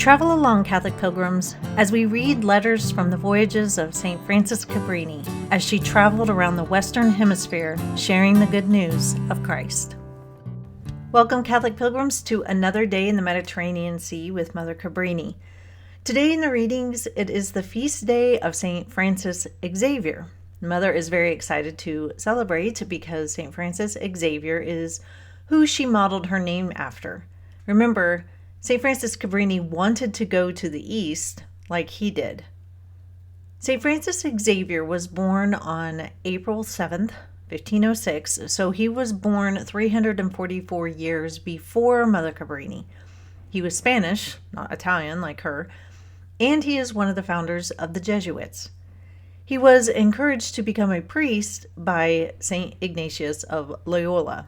Travel along, Catholic pilgrims, as we read letters from the voyages of St. Frances Cabrini as she traveled around the Western Hemisphere sharing the good news of Christ. Welcome, Catholic pilgrims, to another day in the Mediterranean Sea with Mother Cabrini. Today in the readings, it is the feast day of St. Frances Xavier. Mother is very excited to celebrate because St. Frances Xavier is who she modeled her name after. Remember, St. Frances Cabrini wanted to go to the East like he did. St. Frances Xavier was born on April 7th, 1506, so he was born 344 years before Mother Cabrini. He was Spanish, not Italian like her, and he is one of the founders of the Jesuits. He was encouraged to become a priest by St. Ignatius of Loyola.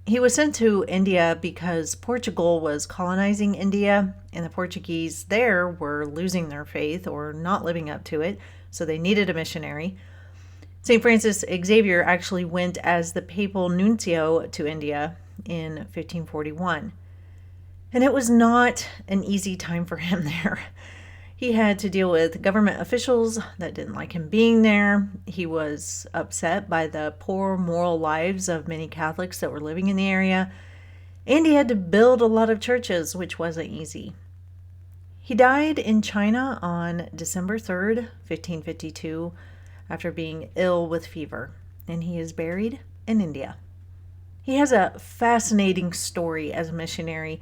He was sent to India because Portugal was colonizing India, and the Portuguese there were losing their faith or not living up to it, so they needed a missionary. St. Frances Xavier actually went as the Papal Nuncio to India in 1541. And it was not an easy time for him there. He had to deal with government officials that didn't like him being there. He was upset by the poor moral lives of many Catholics that were living in the area. And he had to build a lot of churches, which wasn't easy. He died in China on December 3rd, 1552, after being ill with fever. And he is buried in India. He has a fascinating story as a missionary,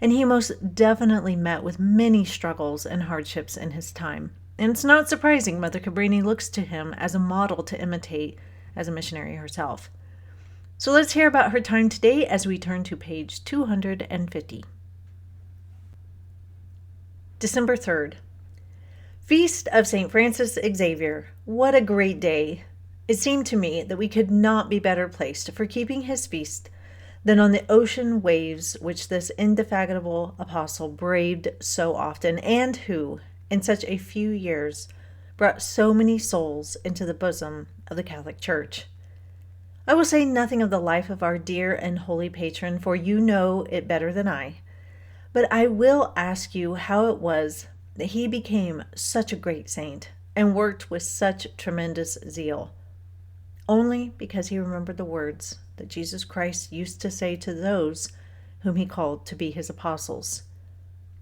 and he most definitely met with many struggles and hardships in his time. And it's not surprising Mother Cabrini looks to him as a model to imitate as a missionary herself. So let's hear about her time today as we turn to page 250. December 3rd. Feast of St. Frances Xavier. What a great day. It seemed to me that we could not be better placed for keeping his feast than on the ocean waves which this indefatigable apostle braved so often, and who, in such a few years, brought so many souls into the bosom of the Catholic Church. I will say nothing of the life of our dear and holy patron, for you know it better than I, but I will ask you how it was that he became such a great saint and worked with such tremendous zeal. Only because he remembered the words that Jesus Christ used to say to those whom he called to be his apostles.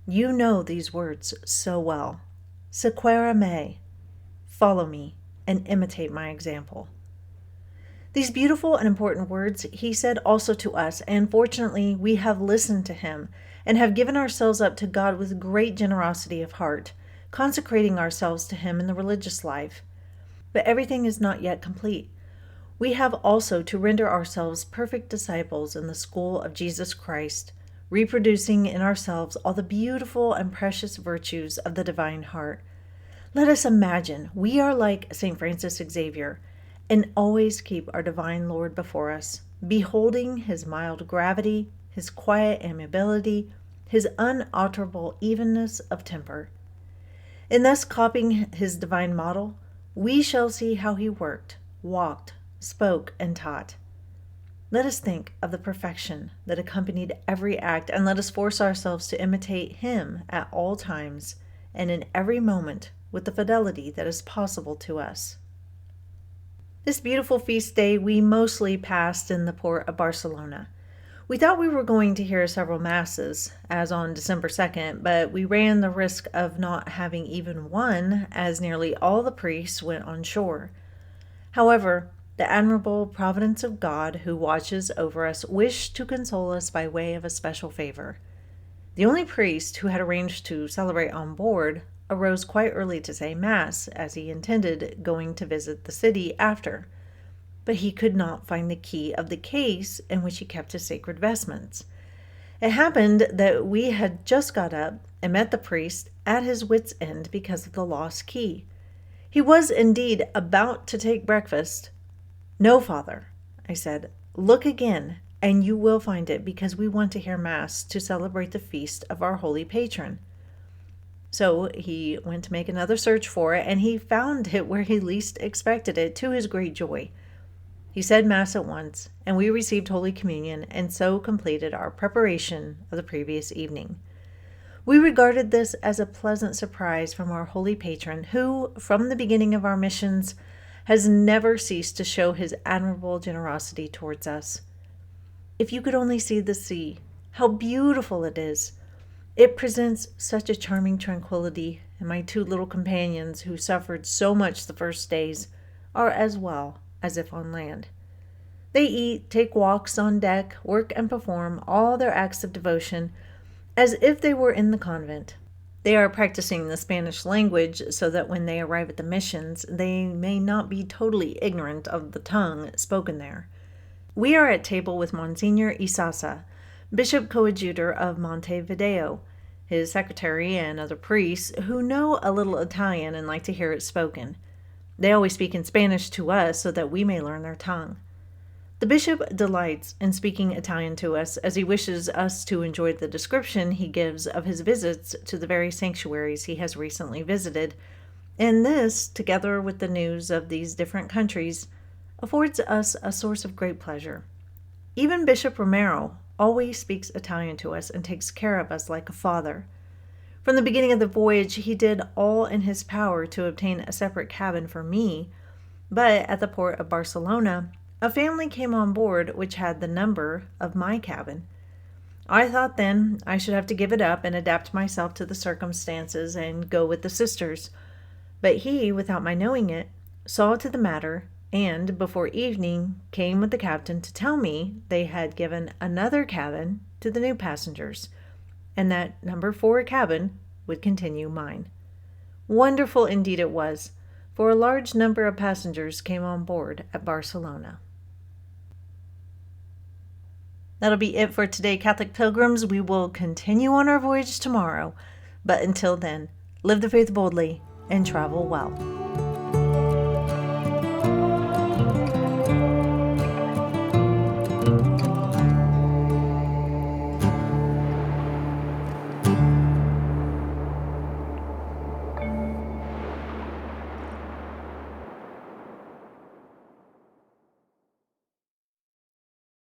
You know these words so well. Sequere me, follow me, and imitate my example. These beautiful and important words he said also to us, and fortunately we have listened to him and have given ourselves up to God with great generosity of heart, consecrating ourselves to him in the religious life. But everything is not yet complete. We have also to render ourselves perfect disciples in the school of Jesus Christ, reproducing in ourselves all the beautiful and precious virtues of the divine heart. Let us imagine we are like St. Frances Xavier, and always keep our divine Lord before us, beholding his mild gravity, his quiet amiability, his unalterable evenness of temper. In thus copying his divine model, we shall see how he worked, walked, spoke, and taught. Let us think of the perfection that accompanied every act, and let us force ourselves to imitate him at all times and in every moment with the fidelity that is possible to us. This beautiful feast day we mostly passed in the port of Barcelona. We thought we were going to hear several masses, as on December 2nd, but we ran the risk of not having even one, as nearly all the priests went on shore. However, the admirable providence of God, who watches over us, wished to console us by way of a special favor. The only priest who had arranged to celebrate on board arose quite early to say Mass, as he intended going to visit the city after. But he could not find the key of the case in which he kept his sacred vestments. It happened that we had just got up and met the priest at his wit's end because of the lost key. He was indeed about to take breakfast. No, Father, I said, look again, and you will find it, because we want to hear Mass to celebrate the feast of our holy patron. So he went to make another search for it, and he found it where he least expected it, to his great joy. He said Mass at once, and we received Holy Communion, and so completed our preparation of the previous evening. We regarded this as a pleasant surprise from our holy patron, who, from the beginning of our missions, has never ceased to show his admirable generosity towards us. If you could only see the sea, how beautiful it is! It presents such a charming tranquility, and my 2 little companions, who suffered so much the first days, are as well as if on land. They eat, take walks on deck, work and perform all their acts of devotion as if they were in the convent. They are practicing the Spanish language so that when they arrive at the missions, they may not be totally ignorant of the tongue spoken there. We are at table with Monsignor Isasa, Bishop Coadjutor of Montevideo, his secretary and other priests who know a little Italian and like to hear it spoken. They always speak in Spanish to us so that we may learn their tongue. The bishop delights in speaking Italian to us, as he wishes us to enjoy the description he gives of his visits to the various sanctuaries he has recently visited, and this, together with the news of these different countries, affords us a source of great pleasure. Even Bishop Romero always speaks Italian to us and takes care of us like a father. From the beginning of the voyage, he did all in his power to obtain a separate cabin for me, but at the port of Barcelona, a family came on board which had the number of my cabin. I thought then I should have to give it up and adapt myself to the circumstances and go with the sisters. But he, without my knowing it, saw to the matter, and before evening came with the captain to tell me they had given another cabin to the new passengers, and that number 4 cabin would continue mine. Wonderful indeed it was, for a large number of passengers came on board at Barcelona. That'll be it for today, Catholic Pilgrims. We will continue on our voyage tomorrow, but until then, live the faith boldly and travel well.